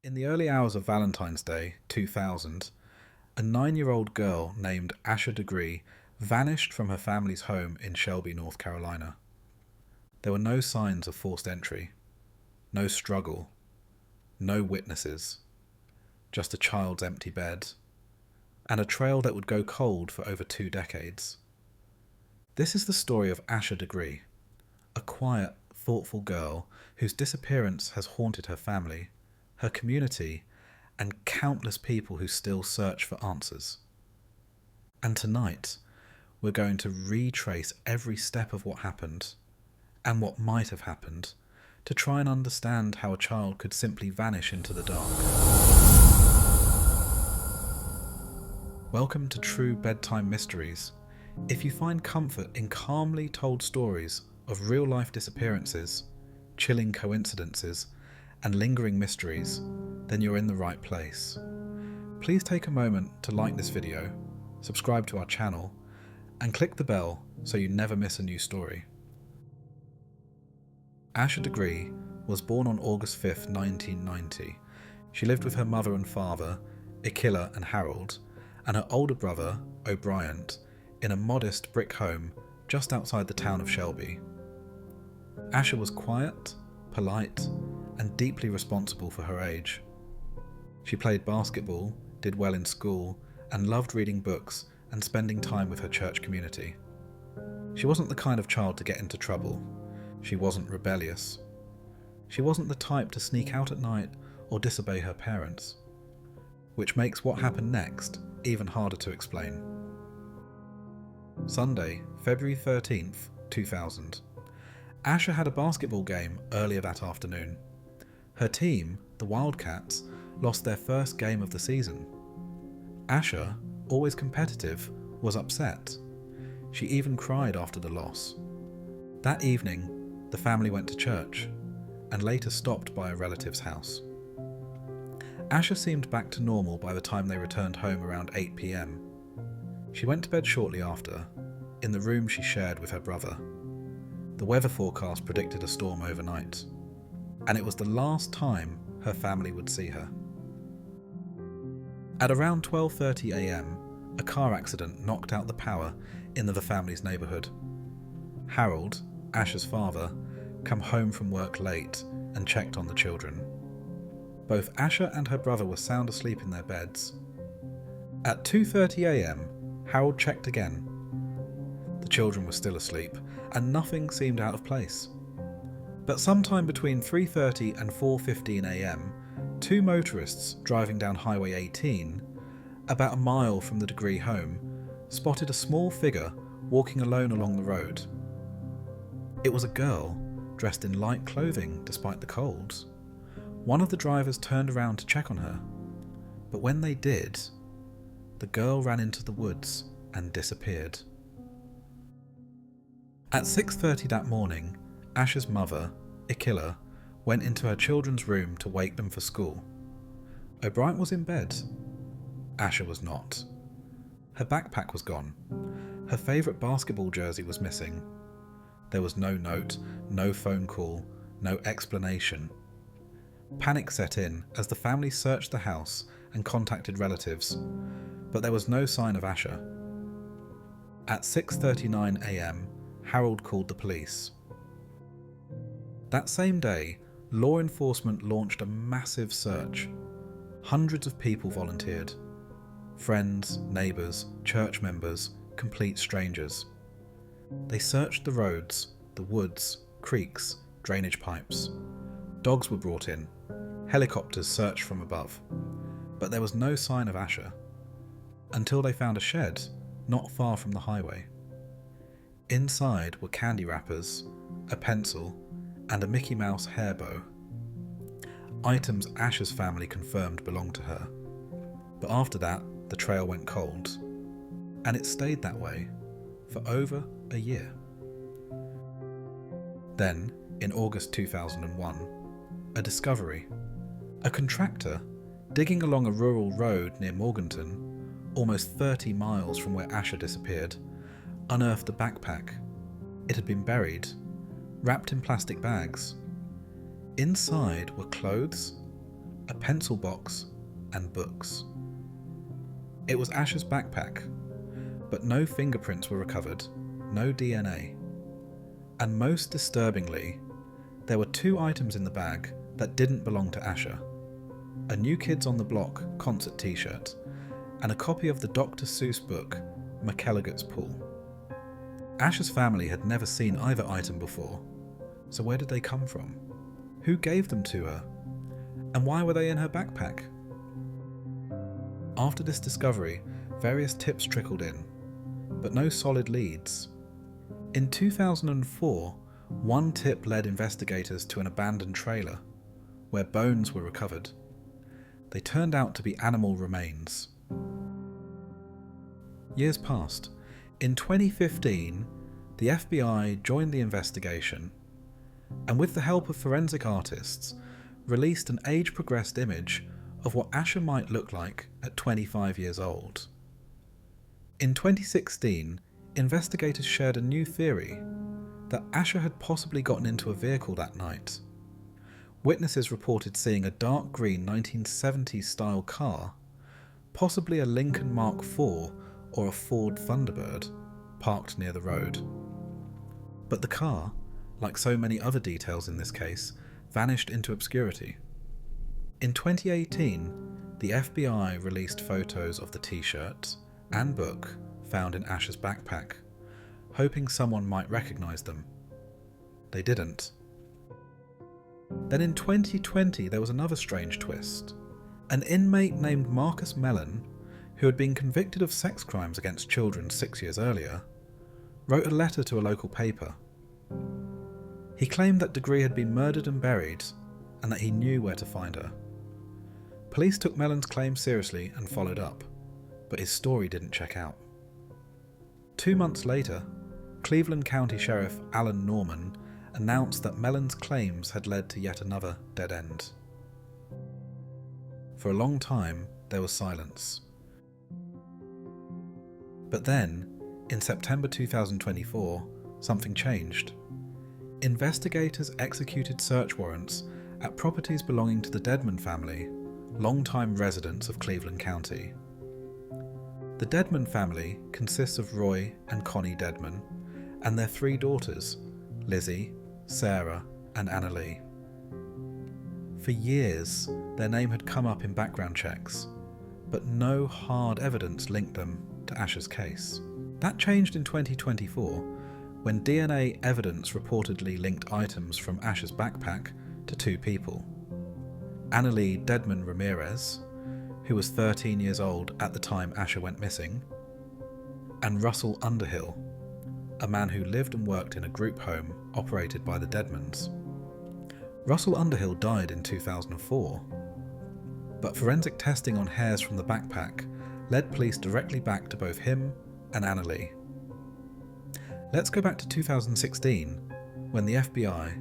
In the early hours of Valentine's Day, 2000, a 9-year-old girl named Asha Degree vanished from her family's home in Shelby, North Carolina. There were no signs of forced entry, no struggle, no witnesses, just a child's empty bed, and a trail that would go cold for over 2 decades. This is the story of Asha Degree, a quiet, thoughtful girl whose disappearance has haunted her family, her community, and countless people who still search for answers. And tonight, we're going to retrace every step of what happened, and what might have happened, to try and understand how a child could simply vanish into the dark. Welcome to True Bedtime Mysteries. If you find comfort in calmly told stories of real-life disappearances, chilling coincidences, and lingering mysteries, then you're in the right place. Please take a moment to like this video, subscribe to our channel, and click the bell so you never miss a new story. Asha Degree was born on August 5th, 1990. She lived with her mother and father, Akila and Harold, and her older brother, O'Brien, in a modest brick home just outside the town of Shelby. Asha was quiet, polite, and deeply responsible for her age. She played basketball, did well in school, and loved reading books and spending time with her church community. She wasn't the kind of child to get into trouble. She wasn't rebellious. She wasn't the type to sneak out at night or disobey her parents, which makes what happened next even harder to explain. Sunday, February 13th, 2000. Asha had a basketball game earlier that afternoon. Her team, the Wildcats, lost their first game of the season. Asha, always competitive, was upset. She even cried after the loss. That evening, the family went to church, and later stopped by a relative's house. Asha seemed back to normal by the time they returned home around 8 p.m. She went to bed shortly after, in the room she shared with her brother. The weather forecast predicted a storm overnight, and it was the last time her family would see her. At around 12:30 a.m, a car accident knocked out the power in the family's neighbourhood. Harold, Asha's father, came home from work late and checked on the children. Both Asha and her brother were sound asleep in their beds. At 2:30 a.m, Harold checked again. The children were still asleep, and nothing seemed out of place. But sometime between 3:30 and 4:15 a.m, 2 motorists driving down Highway 18, about a mile from the Degree home, spotted a small figure walking alone along the road. It was a girl, dressed in light clothing despite the cold. One of the drivers turned around to check on her, but when they did, the girl ran into the woods and disappeared. At 6:30 that morning, Asha's mother, Akila, went into her children's room to wake them for school. O'Brien was in bed. Asha was not. Her backpack was gone. Her favourite basketball jersey was missing. There was no note, no phone call, no explanation. Panic set in as the family searched the house and contacted relatives, but there was no sign of Asha. At 6:39 a.m, Harold called the police. That same day, law enforcement launched a massive search. Hundreds of people volunteered. Friends, neighbours, church members, complete strangers. They searched the roads, the woods, creeks, drainage pipes. Dogs were brought in. Helicopters searched from above. But there was no sign of Asha, until they found a shed not far from the highway. Inside were candy wrappers, a pencil, and a Mickey Mouse hair bow. Items Asha's family confirmed belonged to her. But after that, the trail went cold. And it stayed that way for over a year. Then, in August 2001, a discovery. A contractor, digging along a rural road near Morganton, almost 30 miles from where Asha disappeared, unearthed a backpack. It had been buried, wrapped in plastic bags. Inside were clothes, a pencil box, and books. It was Asha's backpack, but no fingerprints were recovered, no DNA. And most disturbingly, there were 2 items in the bag that didn't belong to Asha: a New Kids on the Block concert t-shirt and a copy of the Dr. Seuss book McElligot's Pool. Asha's family had never seen either item before, so where did they come from? Who gave them to her? And why were they in her backpack? After this discovery, various tips trickled in, but no solid leads. In 2004, one tip led investigators to an abandoned trailer, where bones were recovered. They turned out to be animal remains. Years passed. In 2015, the FBI joined the investigation, and with the help of forensic artists, released an age-progressed image of what Asha might look like at 25 years old. In 2016, investigators shared a new theory that Asha had possibly gotten into a vehicle that night. Witnesses reported seeing a dark green 1970s style car, possibly a Lincoln Mark IV or a Ford Thunderbird, parked near the road. But the car, like so many other details in this case, vanished into obscurity. In 2018, the FBI released photos of the t-shirt and book found in Asha's backpack, hoping someone might recognise them. They didn't. Then in 2020 there was another strange twist. An inmate named Marcus Mellon, who had been convicted of sex crimes against children 6 years earlier, wrote a letter to a local paper. He claimed that Degree had been murdered and buried, and that he knew where to find her. Police took Mellon's claim seriously and followed up, but his story didn't check out. 2 months later, Cleveland County Sheriff Alan Norman announced that Mellon's claims had led to yet another dead end. For a long time, there was silence. But then, in September 2024, something changed. Investigators executed search warrants at properties belonging to the Dedman family, longtime residents of Cleveland County. The Dedman family consists of Roy and Connie Dedman and their 3 daughters, Lizzie, Sarah, and Annalee. For years, their name had come up in background checks, but no hard evidence linked them to Asha's case. That changed in 2024, when DNA evidence reportedly linked items from Asha's backpack to 2 people: Annalee Dedman Ramirez, who was 13 years old at the time Asha went missing, and Russell Underhill, a man who lived and worked in a group home operated by the Dedmans. Russell Underhill died in 2004, but forensic testing on hairs from the backpack led police directly back to both him and Annalee. Let's go back to 2016, when the FBI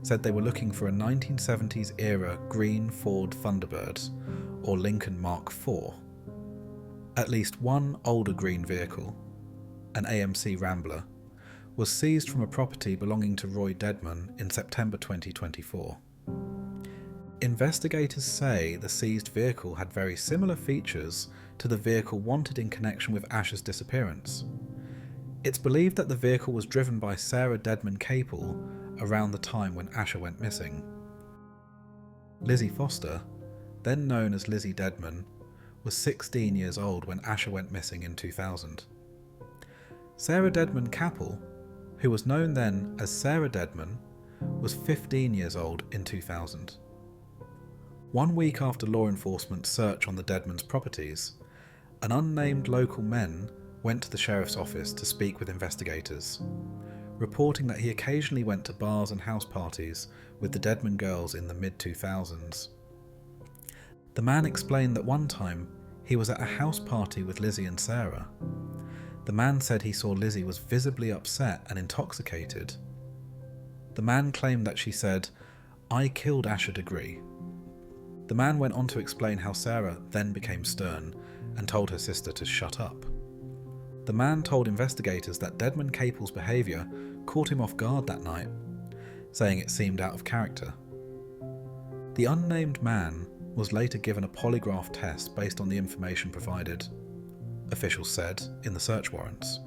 said they were looking for a 1970s era green Ford Thunderbird or Lincoln Mark IV. At least one older green vehicle, an AMC Rambler, was seized from a property belonging to Roy Dedman in September 2024. Investigators say the seized vehicle had very similar features to the vehicle wanted in connection with Asha's disappearance. It's believed that the vehicle was driven by Sarah Dedman Capel around the time when Asha went missing. Lizzie Foster, then known as Lizzie Dedman, was 16 years old when Asha went missing in 2000. Sarah Dedman Capel, who was known then as Sarah Dedman, was 15 years old in 2000. 1 week after law enforcement's search on the Dedmans' properties, an unnamed local man went to the sheriff's office to speak with investigators, reporting that he occasionally went to bars and house parties with the Dedman girls in the mid-2000s. The man explained that one time he was at a house party with Lizzie and Sarah. The man said he saw Lizzie was visibly upset and intoxicated. The man claimed that she said, "I killed Asha Degree." The man went on to explain how Sarah then became stern and told her sister to shut up. The man told investigators that Dedman Capel's behaviour caught him off guard that night, saying it seemed out of character. The unnamed man was later given a polygraph test based on the information provided, officials said in the search warrants.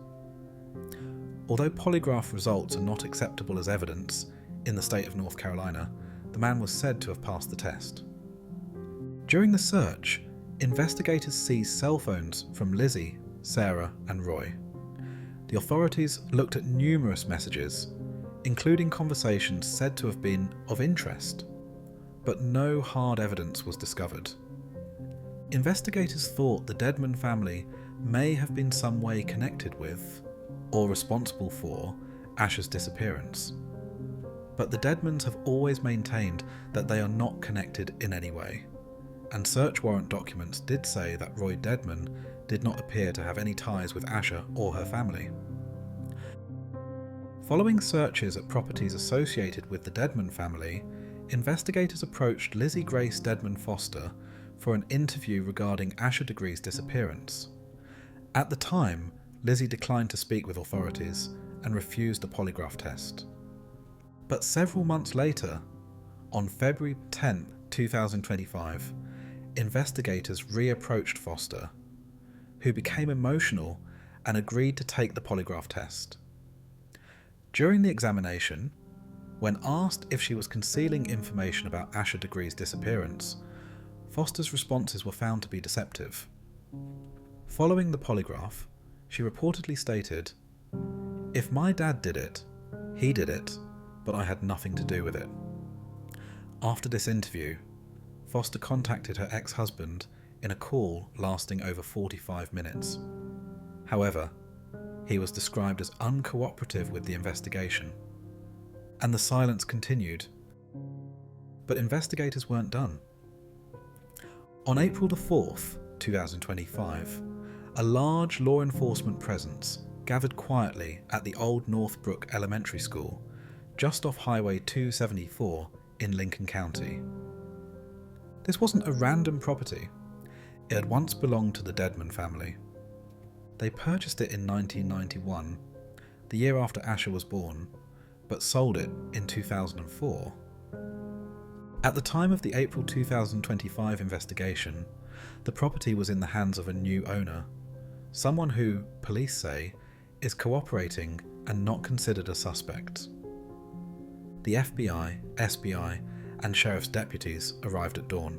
Although polygraph results are not acceptable as evidence in the state of North Carolina, the man was said to have passed the test. During the search, investigators seized cell phones from Lizzie, Sarah, and Roy. The authorities looked at numerous messages, including conversations said to have been of interest, but no hard evidence was discovered. Investigators thought the Dedman family may have been some way connected with, or responsible for, Asha's disappearance. But the Dedmans have always maintained that they are not connected in any way, and search warrant documents did say that Roy Dedman did not appear to have any ties with Asha or her family. Following searches at properties associated with the Dedman family, investigators approached Lizzie Grace Dedman Foster for an interview regarding Asha Degree's disappearance. At the time, Lizzie declined to speak with authorities and refused a polygraph test. But several months later, on February 10, 2025, investigators reapproached Foster, who became emotional and agreed to take the polygraph test. During the examination, when asked if she was concealing information about Asha Degree's disappearance, Foster's responses were found to be deceptive. Following the polygraph, she reportedly stated, "If my dad did it, he did it, but I had nothing to do with it." After this interview, Foster contacted her ex-husband in a call lasting over 45 minutes. However, he was described as uncooperative with the investigation, and the silence continued. But investigators weren't done. On April the 4th, 2025, a large law enforcement presence gathered quietly at the Old Northbrook Elementary School, just off Highway 274 in Lincoln County. This wasn't a random property. It had once belonged to the Dedman family. They purchased it in 1991, the year after Asha was born, but sold it in 2004. At the time of the April 2025 investigation, the property was in the hands of a new owner, someone who, police say, is cooperating and not considered a suspect. The FBI, SBI, and sheriff's deputies arrived at dawn.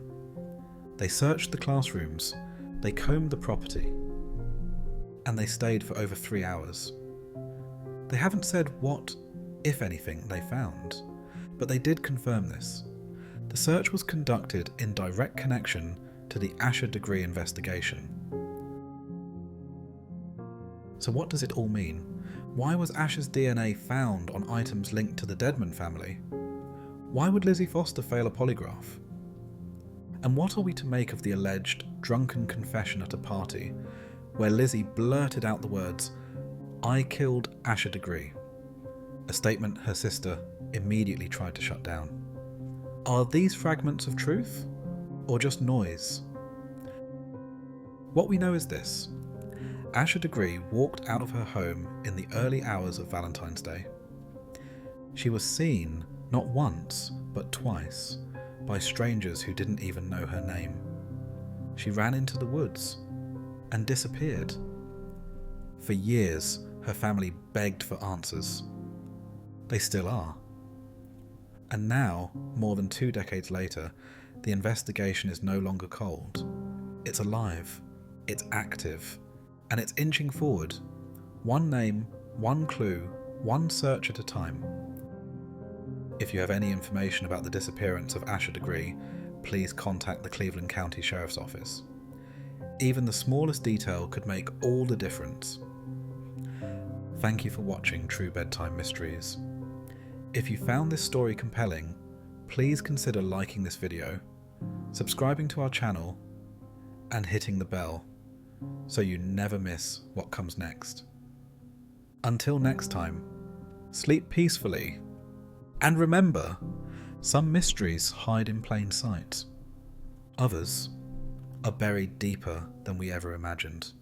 They searched the classrooms, they combed the property, and they stayed for over 3 hours. They haven't said what, if anything, they found, but they did confirm this. The search was conducted in direct connection to the Asha Degree investigation. So what does it all mean? Why was Asha's DNA found on items linked to the Dedman family? Why would Lizzie Foster fail a polygraph? And what are we to make of the alleged drunken confession at a party where Lizzie blurted out the words, "I killed Asha Degree," a statement her sister immediately tried to shut down? Are these fragments of truth, or just noise? What we know is this: Asha Degree walked out of her home in the early hours of Valentine's Day. She was seen not once, but twice, by strangers who didn't even know her name. She ran into the woods and disappeared. For years, her family begged for answers. They still are. And now, more than 2 decades later, the investigation is no longer cold. It's alive, it's active, and it's inching forward. One name, one clue, one search at a time. If you have any information about the disappearance of Asha Degree, please contact the Cleveland County Sheriff's Office. Even the smallest detail could make all the difference. Thank you for watching True Bedtime Mysteries. If you found this story compelling, please consider liking this video, subscribing to our channel, and hitting the bell so you never miss what comes next. Until next time, sleep peacefully, and remember, some mysteries hide in plain sight. Others are buried deeper than we ever imagined.